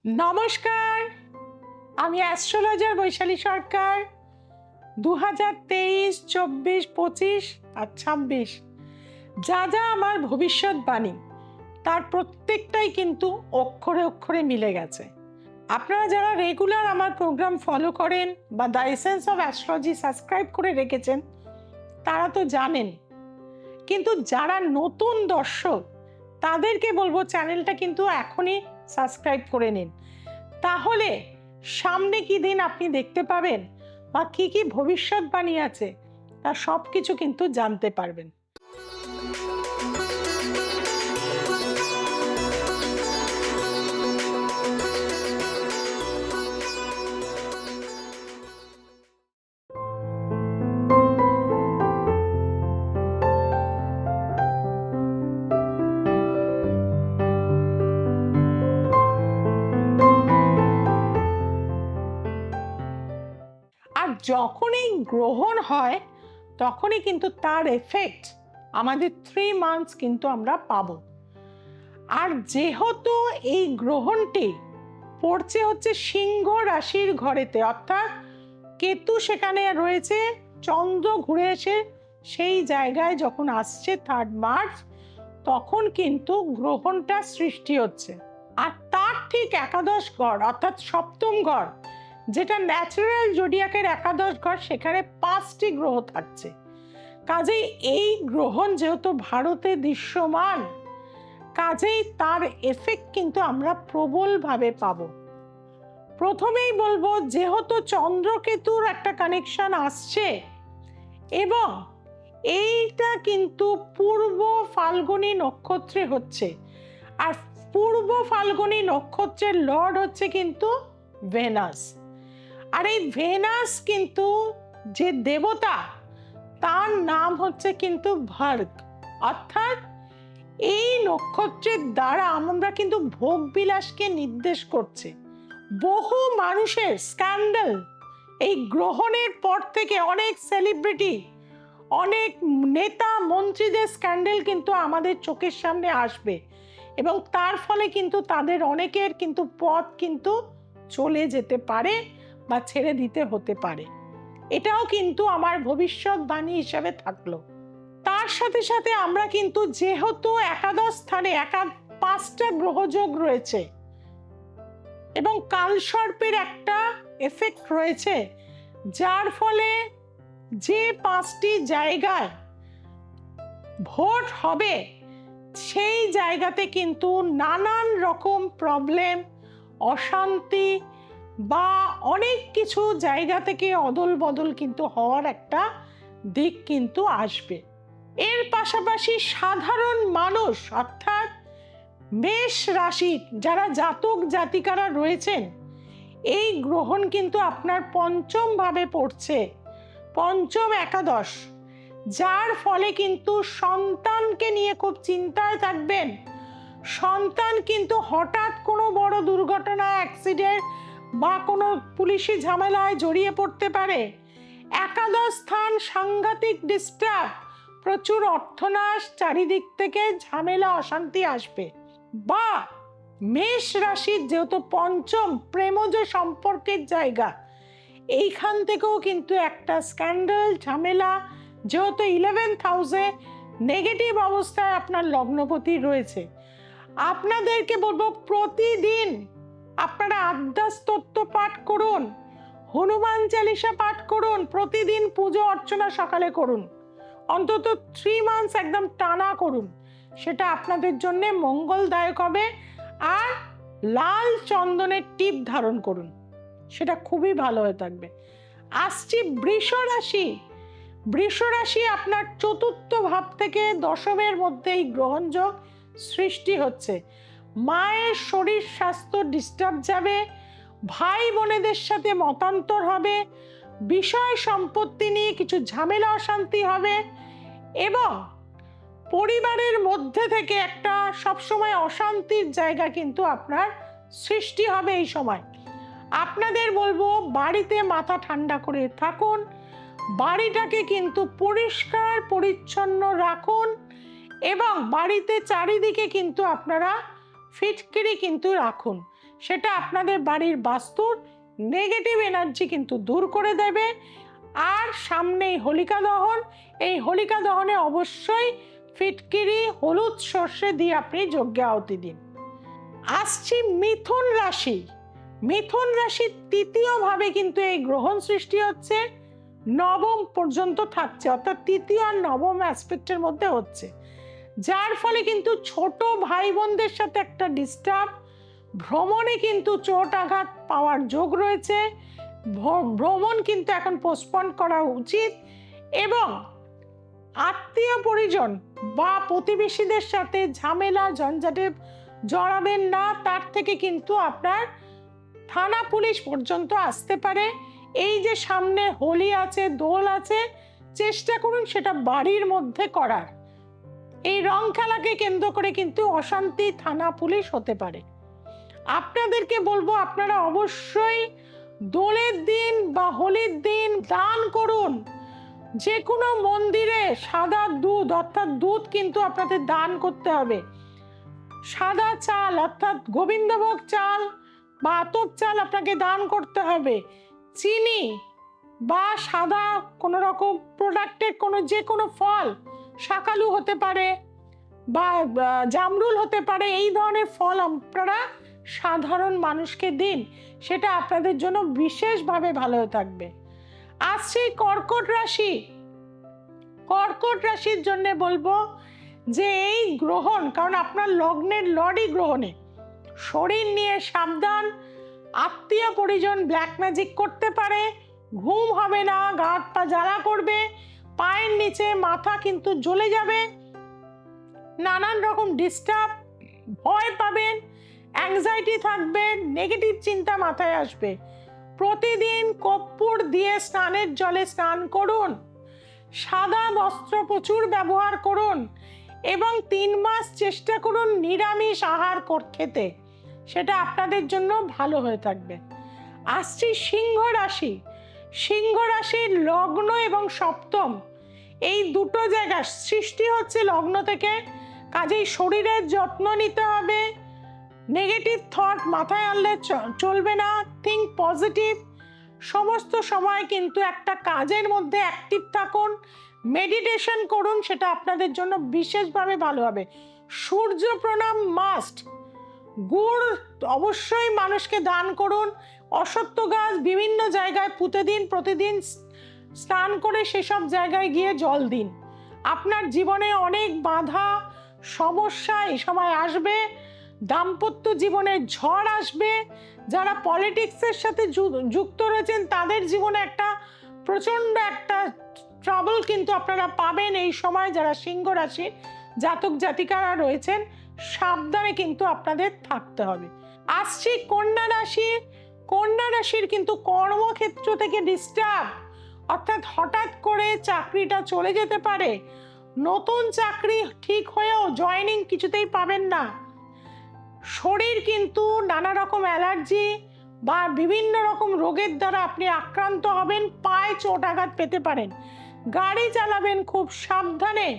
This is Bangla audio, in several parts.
নমস্কার, আমি অ্যাস্ট্রোলজার বৈশালী সরকার। 2023, 24, 25 আর 26 যা যা আমার ভবিষ্যৎবাণী তার প্রত্যেকটাই কিন্তু অক্ষরে অক্ষরে মিলে গেছে। আপনারা যারা রেগুলার আমার প্রোগ্রাম ফলো করেন বা the essence of astrology subscribe করে রেখেছেন তারা তো জানেন, কিন্তু যারা নতুন দর্শক তাদেরকে বলবো চ্যানেলটা কিন্তু এখনই সাবস্ক্রাইব করে নিন। তাহলে সামনে কি দিন আপনি দেখতে পাবেন বা কি কি ভবিষ্যৎবাণী আছে তা সব কিছু কিন্তু জানতে পারবেন। আর যখনই গ্রহণ হয় তখনই কিন্তু তার এফেক্ট আমাদের 3 মান্থস কিন্তু আমরা পাবো। আর যেহেতু এই গ্রহণটি পড়ছে হচ্ছে সিংহ রাশির ঘরেতে, অর্থাৎ কেতু সেখানে রয়েছে, চন্দ্র ঘুরে এসে সেই জায়গায় যখন আসছে 3 মার্চ, তখন কিন্তু গ্রহণটা সৃষ্টি হচ্ছে। আর তার ঠিক একাদশ ঘর অর্থাৎ সপ্তম ঘর, যেটা ন্যাচারাল জোডিয়াকের একাদশ ঘর, সেখানে 5টি গ্রহ থাকছে। কাজেই এই গ্রহণ যেহেতু ভারতে দৃশ্যমান, কাজেই তার এফেক্ট কিন্তু আমরা প্রবলভাবে পাবো। প্রথমেই বলবো, যেহেতু চন্দ্রকেতুর একটা কানেকশন আসছে এবং এইটা কিন্তু পূর্ব ফাল্গুনী নক্ষত্রে হচ্ছে, আর পূর্ব ফাল্গুনী নক্ষত্রের লর্ড হচ্ছে কিন্তু ভেনাস। আর এই ভেনাস কিন্তু যে দেবতা, তার নাম হচ্ছে কিন্তু ভার্গ, অর্থাৎ এই নক্ষত্রের দ্বারা আমরা কিন্তু ভোগ বিলাসকে নির্দেশ করছে। বহু মানুষের স্ক্যান্ডাল এই গ্রহণের পর থেকে, অনেক সেলিব্রিটি, অনেক নেতা মন্ত্রীদের স্ক্যান্ডাল কিন্তু আমাদের চোখের সামনে আসবে এবং তার ফলে কিন্তু তাদের অনেকের কিন্তু পথ কিন্তু চলে যেতে পারে বা ছেড়ে দিতে হতে পারে। এটাও কিন্তু আমার ভবিষ্যৎবাণী হিসাবে থাকলো। তার সাথে সাথে আমরা কিন্তু যেহেতু একাদশ স্থানে 5টা গ্রহযোগ রয়েছে এবং কালসর্পের একটা এফেক্ট রয়েছে, যার ফলে যে 5টি জায়গায় ভোট হবে সেই জায়গাতে কিন্তু নানান রকম প্রবলেম, অশান্তি বা অনেক কিছু জায়গা থেকে অদল বদল কিন্তু হওয়ার একটা দিক কিন্তু আসবে। এর পাশাপাশি সাধারণ মানুষ অর্থাৎ মেষ রাশির যারা জাতক জাতিকারা রয়েছেন, এই গ্রহণ কিন্তু আপনার পঞ্চম ভাবে পড়ছে, পঞ্চম একাদশ, যার ফলে কিন্তু সন্তানকে নিয়ে খুব চিন্তায় থাকবেন। সন্তান কিন্তু হঠাৎ কোনো বড় দুর্ঘটনা, অ্যাক্সিডেন্ট বা কোনো পুলিশি ঝামেলায় জড়িয়ে পড়তে পারে। একাদশ স্থান সাংঘাতিক ডিস্টার্ব, প্রচুর অর্থনাশ, চারিদিক থেকে ঝামেলা অশান্তি আসবে। বা মেষ রাশির যেহেতু পঞ্চম প্রেমজ সম্পর্কের জায়গা, এইখান থেকেও কিন্তু একটা স্ক্যান্ডাল, ঝামেলা, যেহেতু 11th হাউসে নেগেটিভ অবস্থায় আপনার লগ্নপতি রয়েছে। আপনাদেরকে বলবো, প্রতিদিন আপনারা আদ্যাস্তোত্র পাঠ করুন, হনুমান চালিসা পাঠ করুন, প্রতিদিন পুজো অর্চনা সকালে করুন, অন্তত 3 মান্থস একদম টানা করুন, সেটা আপনাদের জন্য মঙ্গলদায়ক হবে। আর লাল চন্দনের টিপ ধারণ করুন, সেটা খুবই ভালো হয়ে থাকবে। আসছি বৃষ রাশি। বৃষ রাশি আপনার চতুর্থ ভাব থেকে দশমের মধ্যে এই গ্রহণযোগ সৃষ্টি হচ্ছে। মায়ের শরীর স্বাস্থ্য ডিস্টার্ব যাবে, ভাই বোনেদের সাথে মতান্তর হবে, বিষয় সম্পত্তি নিয়ে কিছু ঝামেলা অশান্তি হবে এবং পরিবারের মধ্যে থেকে একটা সবসময় অশান্তির জায়গা কিন্তু আপনার সৃষ্টি হবে। এই সময় আপনাদের বলবো, বাড়িতে মাথা ঠান্ডা করে থাকুন, বাড়িটাকে কিন্তু পরিষ্কার পরিচ্ছন্ন রাখুন এবং বাড়িতে চারিদিকে কিন্তু আপনারা ফিটকিরি কিন্তু রাখুন। সেটা আপনাদের বাড়ির বাস্তুর নেগেটিভ এনার্জি কিন্তু দূর করে দেবে। আর সামনেই হোলিকা দহন, এই হোলিকা দহনে অবশ্যই ফিটকিরি, হলুদ সর্ষে দিয়ে আপনি যজ্ঞে আহুতি দিন। আসছি মিথুন রাশি। মিথুন রাশির তৃতীয় ভাবে কিন্তু এই গ্রহণ সৃষ্টি হচ্ছে, নবম পর্যন্ত থাকছে, অর্থাৎ তৃতীয় আর নবম অ্যাসপেক্টের মধ্যে হচ্ছে, যার ফলে কিন্তু ছোট ভাই বোনদের সাথে একটা ডিস্টার্ব, ভ্রমণে কিন্তু চোট আঘাত পাওয়ার যোগ রয়েছে। ভ্রমণ কিন্তু এখন পোস্টপন করা উচিত, এবং আত্মীয় পরিজন বা প্রতিবেশীদের সাথে ঝামেলা ঝঞ্ঝাটে জড়াবেন না, তার থেকে কিন্তু আপনার থানা পুলিশ পর্যন্ত আসতে পারে। এই যে সামনে হোলি আছে, দোল আছে, চেষ্টা করুন সেটা বাড়ির মধ্যে করার। এই রং খেলাকে কেন্দ্র করে কিন্তু অশান্তি, থানা পুলিশ হতে পারে। আপনাদেরকে বলবো আপনারা অবশ্যই দোলের দিন বা হোলির দিন দান করুন। যে কোনো মন্দিরে সাদা দুধ, অর্থাৎ দুধ কিন্তু আপনাদের দান করতে হবে। সাদা চাল অর্থাৎ গোবিন্দভোগ চাল বা আতপ চাল আপনাকে দান করতে হবে। চিনি বা সাদা কোনো রকম প্রোডাক্টের যে কোনো ফল, শাকালু হতে পারে বা জামরুল হতে পারে, এই ধরনের ফল আপনারা সাধারণ মানুষকে দিন, সেটা আপনাদের জন্য বিশেষভাবে ভালো থাকবে। আসছে কর্কট রাশি। কর্কট রাশির জন্য বলবো যে এই গ্রহণ, কারণ আপনার লগ্নের লর্ডই গ্রহণে, শরীর নিয়ে সাবধান। আত্মীয় পরিজন ব্ল্যাক ম্যাজিক করতে পারে, ঘুম হবে না, গা হাত পা জ্বালা করবে, পায়ের নিচে মাথা কিন্তু জ্বলে যাবে, নানান রকম ডিস্টার্ব, ভয় পাবেন, অ্যাংজাইটি থাকবে, নেগেটিভ চিন্তা মাথায় আসবে। প্রতিদিন কর্পূর দিয়ে স্নানের জলে স্নান করুন, সাদা বস্ত্র প্রচুর ব্যবহার করুন, এবং 3 মাস চেষ্টা করুন নিরামিষ আহার খেতে, সেটা আপনাদের জন্য ভালো হয়ে থাকবে। আসছি সিংহ রাশি। সিংহ রাশির লগ্ন এবং সপ্তম, এই দুটো জায়গা সৃষ্টি হচ্ছে লগ্ন থেকে, কাজেই শরীরের যত্ন নিতে হবে। নেগেটিভ থট মাথায় আনলে চলবে না, থিঙ্ক পজিটিভ। সমস্ত সময় কিন্তু একটা কাজের মধ্যে অ্যাক্টিভ থাকুন, মেডিটেশন করুন, সেটা আপনাদের জন্য বিশেষভাবে ভালো হবে। সূর্য প্রণাম মাস্ট। গুড় অবশ্যই মানুষকে দান করুন, অশ্বত্থ গাছ বিভিন্ন জায়গায় পুঁতে দিন, প্রতিদিন স্নান করে সেসব জায়গায় গিয়ে জল দিন। আপনার জীবনে অনেক বাধা সমস্যা এই সময় আসবে, দাম্পত্য জীবনে ঝড় আসবে, যারা পলিটিক্সের সাথে যুক্ত রয়েছেন তাদের জীবনে একটা প্রচন্ড একটা ট্রাবল কিন্তু আপনারা পাবেন এই সময়। যারা সিংহ রাশির জাতক জাতিকারা রয়েছেন, সাবধানে কিন্তু আপনাদের থাকতে হবে। আসছি কন্যা রাশি। কন্যা রাশির কিন্তু কর্মক্ষেত্র থেকে ডিস্টার্ব, অর্থাৎ হঠাৎ করে চাকরিটা চলে যেতে পারে, নতুন চাকরি ঠিক হয়েও জয়েনিং কিছুতেই পাবেন না। শরীর কিন্তু নানা রকম অ্যালার্জি বা বিভিন্ন রকম রোগের দ্বারা আপনি আক্রান্ত হবেন, পায়ে চোট আঘাত পেতে পারেন। গাড়ি চালাবেন খুব সাবধানে।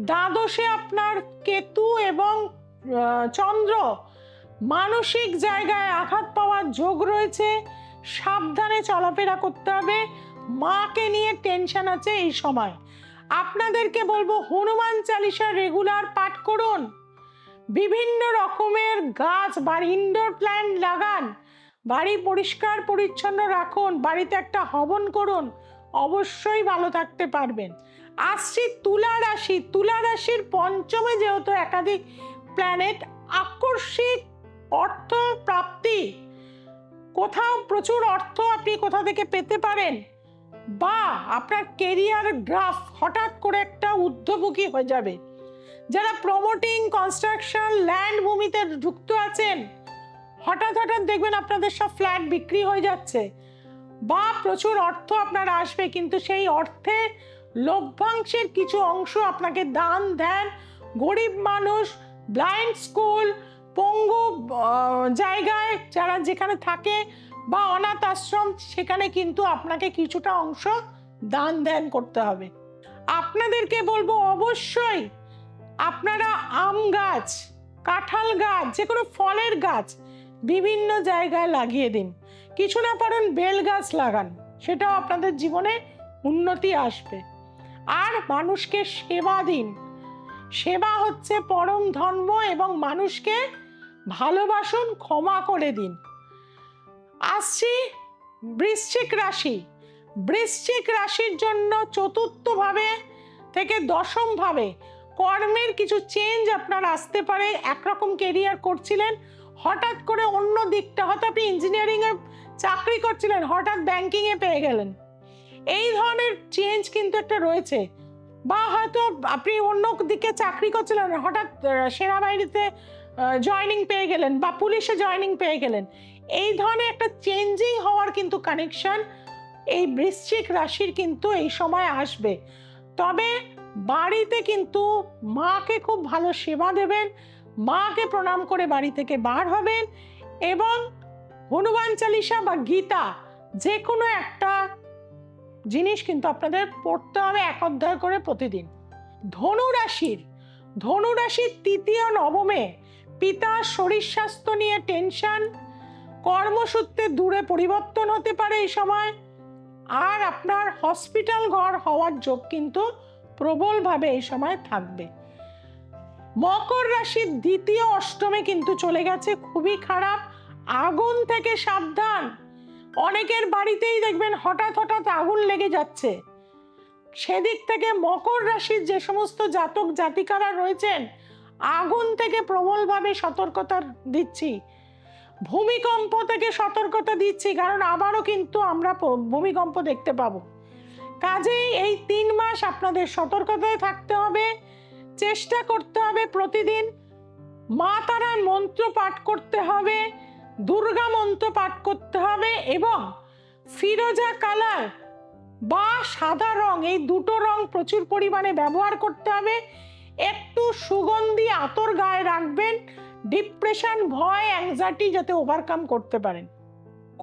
দ্বাদশে আপনার কেতু এবং চন্দ্র, মানসিক জায়গায় আঘাত পাওয়ার যোগ রয়েছে, সাবধানে চলাফেরা করতে হবে। মাকে নিয়ে টেনশন আছে এই সময়। আপনাদেরকে বলবো হনুমান চালিসা রেগুলার পাঠ করুন, বিভিন্ন রকমের গাছ বা ইনডোর প্ল্যান্ট লাগান, বাড়ি পরিষ্কার পরিচ্ছন্ন রাখুন, বাড়িতে একটা হবন করুন, অবশ্যই ভালো থাকতে পারবেন। আসছি তুলা রাশি। তুলা রাশির পঞ্চমে যেহেতু একাধিক প্ল্যানেট, আকস্মিক অর্থ প্রাপ্তি, কোথাও প্রচুর অর্থ আপনি কোথা থেকে পেতে পারেন, বা আপনার কেরিয়ার গ্রাফ হঠাৎ করে একটা ঊর্ধ্বমুখী হয়ে যাবে। যারা প্রমোটিং, কনস্ট্রাকশন, ল্যান্ড ভূমিতে যুক্ত আছেন, হঠাৎ দেখবেন আপনাদের সব ফ্ল্যাট বিক্রি হয়ে যাচ্ছে, বা প্রচুর অর্থ আপনার আসবে, কিন্তু সেই অর্থে লভ্যাংশের কিছু অংশ আপনাকে দান দেন গরিব মানুষ, ব্লাইন্ড স্কুল, পঙ্গু জায়গায় যারা যেখানে থাকে, বা অনাথ আশ্রম, সেখানে কিন্তু আপনাকে কিছুটা অংশ দান ধ্যান করতে হবে। আপনাদেরকে বলবো অবশ্যই আপনারা আম গাছ, কাঁঠাল গাছ, যে কোনো ফলের গাছ বিভিন্ন জায়গায় লাগিয়ে দিন। কিছু না পারেন বেল গাছ লাগান, সেটাও আপনাদের জীবনে উন্নতি আসবে। আর মানুষকে সেবা দিন। সেবা হচ্ছে পরম ধর্ম, এবং মানুষকে ভালোবাসুন, ক্ষমা করে দিন। আসছি বৃশ্চিক রাশি। বৃশ্চিক রাশির জন্য চতুর্থ ভাবে থেকে দশম ভাবে কর্মের কিছু চেঞ্জ আপনার আসতে পারে। একরকম কেরিয়ার করছিলেন, হঠাৎ করে অন্য দিকটা, হয়তো আপনি ইঞ্জিনিয়ারিংয়ে চাকরি করছিলেন, হঠাৎ ব্যাংকিংয়ে পেয়ে গেলেন। এই ধরনের চেঞ্জ কিন্তু একটা রয়েছে। বা হয়তো আপনি অন্য দিকে চাকরি করছিলেন, হঠাৎ সেনাবাহিনীতে জয়েনিং পেয়ে গেলেন বা পুলিশে জয়েনিং পেয়ে গেলেন। এই ধরনের একটা চেঞ্জিং হওয়ার কিন্তু কানেকশন এই বৃশ্চিক রাশির কিন্তু এই সময় আসবে। তবে বাড়িতে কিন্তু মাকে খুব ভালো সেবা দেবেন, মাকে প্রণাম করে বাড়ি থেকে বার হবেন, এবং হনুমান চালিসা বা গীতা যে কোনো একটা জিনিস কিন্তু আপনাদের পড়তে হবে 1 অধ্যায় করে প্রতিদিন। ধনুরাশির তৃতীয় নবমে পিতার শরীর স্বাস্থ্য নিয়ে টেনশন, কর্মসূত্রে দূরে পরিবর্তন হতে পারে এই সময়। আর আপনার হসপিটাল ঘর হওয়ার যোগ কিন্তু প্রবলভাবে এই সময় থাকবে। মকর রাশির দ্বিতীয় অষ্টমে কিন্তু চলে গেছে, খুবই খারাপ। আগুন থেকে সাবধান। অনেকের বাড়িতেই দেখবেন হঠাৎ হঠাৎ আগুন লেগে যাচ্ছে। সেদিক থেকে মকর রাশির যে সমস্ত জাতক জাতিকারা রয়েছেন, আগুন থেকে প্রবলভাবে সতর্কতা দিচ্ছি। ভূমিকম্প থেকে সতর্কতা দিচ্ছি, কারণ আবারও কিন্তু আমরা ভূমিকম্প দেখতে পাবো। কাজেই এই 3 মাস আপনাদের সতর্কতায় থাকতে হবে। চেষ্টা করতে হবে প্রতিদিন মা তারার মন্ত্র পাঠ করতে হবে, দুর্গা মন্ত্র পাঠ করতে হবে, এবং ফিরোজা কালার বা সাদা রং, এই দুটো রং প্রচুর পরিমাণে ব্যবহার করতে হবে। একটু সুগন্ধি আতর গায়ে রাখবেন, ডিপ্রেশন, ভয়, অ্যাংজাইটি যাতে ওভারকাম করতে পারেন।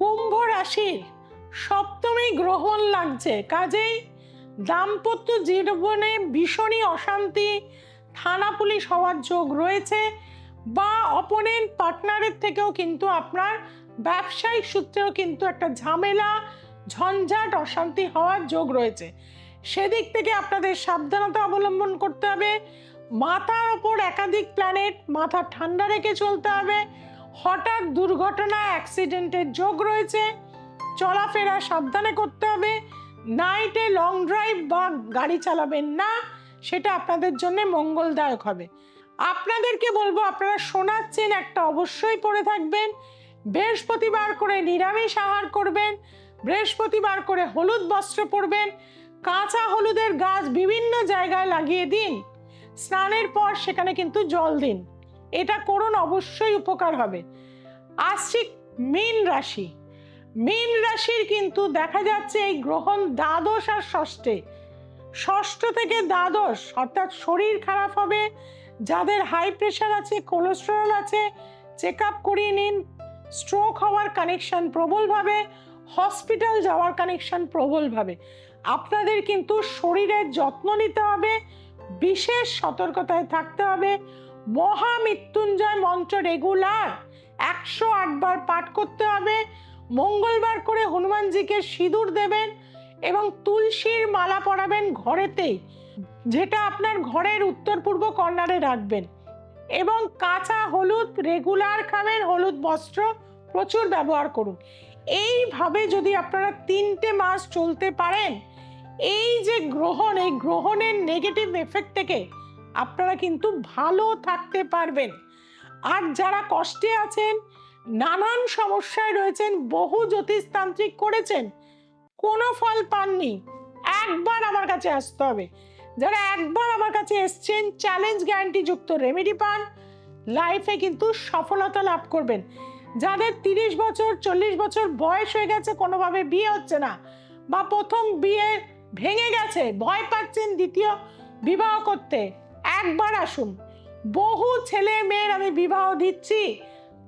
কুম্ভ রাশির সপ্তমে গ্রহণ লাগছে, কাজেই দাম্পত্য জীবনে ভীষণই অশান্তি, থানা পুলিশ হওয়ার যোগ রয়েছে, বা অপোনেন্ট পার্টনারের থেকেও কিন্তু আপনার ব্যবসায়িক সূত্রেও কিন্তু একটা ঝামেলা, ঝঞ্ঝাট, অশান্তি হওয়ার যোগ রয়েছে। সেদিক থেকে আপনাদের সাবধানতা অবলম্বন করতে হবে। মাথার ওপর একাধিক প্ল্যানেট, মাথা ঠান্ডা রেখে চলতে হবে। হঠাৎ দুর্ঘটনা, অ্যাক্সিডেন্টের যোগ রয়েছে, চলাফেরা সাবধানে করতে হবে। নাইটে লং ড্রাইভ বা গাড়ি চালাবেন না, সেটা আপনাদের জন্য মঙ্গলদায়ক হবে। আপনাদেরকে বলবো, আপনারা সোনার চেন একটা অবশ্যই পরে থাকবেন। বৃহস্পতিবার করে নিরামিষ আহার করবেন, বৃহস্পতিবার করে হলুদ বস্ত্র পরবেন, কাঁচা হলুদের গাছ বিভিন্ন জায়গায় লাগিয়ে দিন, স্নানের পর সেখানে কিন্তু জল দিন। এটা করুন, অবশ্যই উপকার হবে। আসছি মীন রাশি। মীন রাশির কিন্তু দেখা যাচ্ছে এই গ্রহণ দ্বাদশ আর ষষ্ঠ থেকে দ্বাদশ, অর্থাৎ শরীর খারাপ হবে। যাদের হাই প্রেশার আছে, কোলেস্টেরল আছে, চেক আপ করিয়ে নিন। স্ট্রোক হওয়ার কানেকশন প্রবলভাবে, হসপিটাল যাওয়ার কানেকশন প্রবলভাবে। আপনাদের কিন্তু শরীরের যত্ন নিতে হবে, বিশেষ সতর্কতায় থাকতে হবে। মহামৃত্যুঞ্জয় মন্ত্র রেগুলার 108 বার পাঠ করতে হবে। মঙ্গলবার করে হনুমানজিকে সিঁদুর দেবেন এবং তুলসীর মালা পরাবেন ঘরেতেই, যেটা আপনার ঘরের উত্তর পূর্ব কর্নারে রাখবেন। এবং কাঁচা হলুদ রেগুলার খাবেন, হলুদ বস্ত্র প্রচুর ব্যবহার করুন। এইভাবে যদি আপনারা 3টে মাস চলতে পারেন, এই যে গ্রহণ, এই গ্রহণের নেগেটিভ এফেক্ট থেকে আপনারা কিন্তু ভালো থাকতে পারবেন। আর যারা কষ্টে আছেন, নানান সমস্যায় রয়েছেন, বহু জ্যোতিষতান্ত্রিক করেছেন, কোনো ফল পাননি, একবার আমার কাছে আসতে হবে। যারা একবার আমার কাছে এসছেন, চ্যালেঞ্জ গ্যারান্টি যুক্ত রেমেডি পান, লাইফে কিন্তু সফলতা লাভ করবেন। যাদের 30 বছর 40 বছর বয়স হয়ে গেছে, কোনোভাবে বিয়ে হচ্ছে না, বা প্রথম বিয়ে ভেঙে গেছে, ভয় পাচ্ছেন দ্বিতীয় বিবাহ করতে, একবার আসুন। বহু ছেলে মেয়ের আমি বিবাহ দিচ্ছি,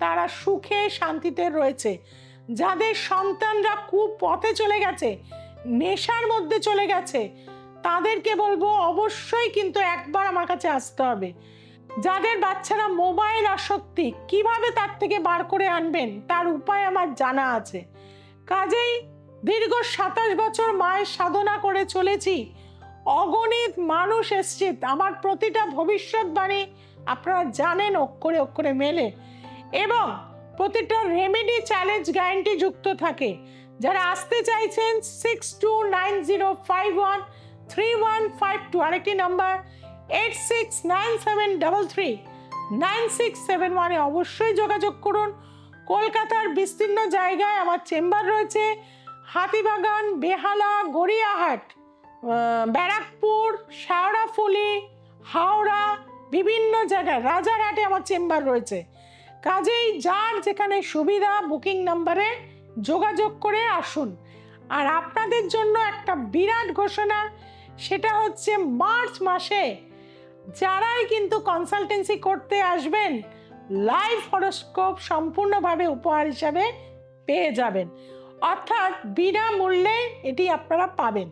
তারা সুখে শান্তিতে রয়েছে। যাদের সন্তানরা কুপথে চলে গেছে, নেশার মধ্যে চলে গেছে, তাদেরকে বলবো অবশ্যই কিন্তু একবার আমার কাছে আসতে হবে। যাদের বাচ্চারা মোবাইল আসক্তি, কিভাবে তার থেকে বার করে আনবেন তার উপায় আমার জানা আছে। কাজেই দীর্ঘ 27 বছর মায়ের সাধনা করে চলেছি, অগণিত মানুষ এসছে, আমার প্রতিটা ভবিষ্যৎবাণী আপনারা জানেন অক্ষরে অক্ষরে মেলে, এবং প্রতিটা রেমেডি চ্যালেঞ্জ গ্যারান্টি যুক্ত থাকে। যারা আসতে চাইছেন 6290513152, আরেকটি নাম্বার 8697339671 অবশ্যই যোগাযোগ করুন। কলকাতার বিস্তীর্ণ জায়গায় আমার চেম্বার রয়েছে, হাতিবাগান, বেহালা, গড়িয়াহাট, ব্যারাকপুর, শেওড়াফুলি, হাওড়া, বিভিন্ন জায়গায়, রাজারহাটে আমার চেম্বার রয়েছে। কাজেই যার যেখানে সুবিধা বুকিং নাম্বারে যোগাযোগ করে আসুন। আর আপনাদের জন্য একটা বিরাট ঘোষণা, সেটা হচ্ছে মার্চ মাসে যারাই কিন্তু কনসালটেন্সি করতে আসবেন, লাইভ হরোস্কোপ সম্পূর্ণভাবে উপহার হিসাবে পেয়ে যাবেন, অর্থাৎ বিনামূল্যে এটি আপনারা পাবেন।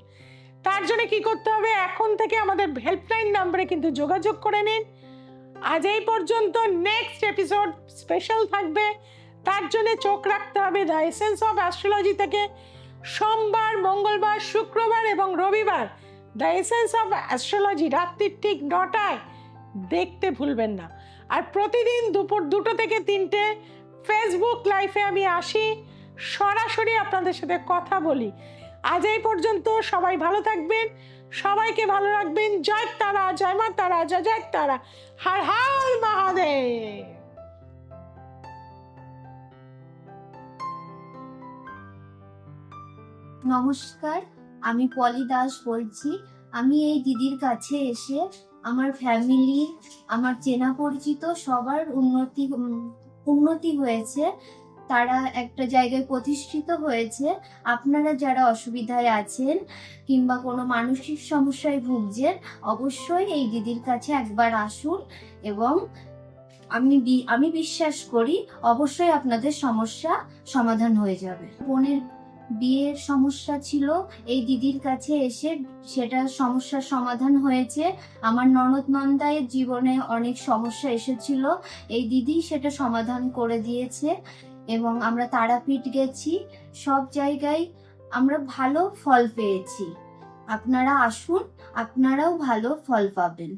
তার জন্য কি করতে হবে, এখন থেকে আমাদের হেল্পলাইন নাম্বারে কিন্তু যোগাযোগ করে নিন। আজ এই পর্যন্ত, নেক্সট এপিসোড স্পেশাল থাকবে, তার জন্য চোখ রাখতে হবে দ্য এসেন্স অফ অ্যাস্ট্রোলজি থেকে। সোমবার, মঙ্গলবার, শুক্রবার এবং রবিবার দ্য এসেন্স অফ অ্যাস্ট্রোলজি রাত্রির ঠিক 9টায় দেখতে ভুলবেন না। আর প্রতিদিন দুপুর 2টো থেকে 3টে ফেসবুক লাইভে আমি আসি, সরাসরি আপনাদের সাথে কথা বলি। আজ এই পর্যন্ত, সবাই ভালো থাকবেন, সবাইকে ভালো রাখবেন। জয় তারা, জয় মা তারা, জয় জয় তারা, হর হর মহাদেব। নমস্কার, আমি পলি দাস বলছি। আমি এই দিদির কাছে এসে আমার ফ্যামিলি, আমার চেনা পরিচিত সবার উন্নতি হয়েছে, তারা একটা জায়গায় প্রতিষ্ঠিত হয়েছে। আপনারা যারা অসুবিধায় আছেন কিংবা কোনো মানসিক সমস্যায় ভুগছেন, অবশ্যই এই দিদির কাছে একবার আসুন, এবং আমি বিশ্বাস করি অবশ্যই আপনাদের সমস্যা সমাধান হয়ে যাবে। বোনের বিয়ের সমস্যা ছিল, এই দিদির কাছে এসে সেটা সমস্যার সমাধান হয়েছে। আমার ননদ নন্দায়ের জীবনে অনেক সমস্যা এসেছিল, এই দিদি সেটা সমাধান করে দিয়েছে। এবং আমরা তারাপীঠ গেছি, সব জায়গায় আমরা ভালো ফল পেয়েছি। আপনারা আসুন, আপনারাও ভালো ফল পাবেন।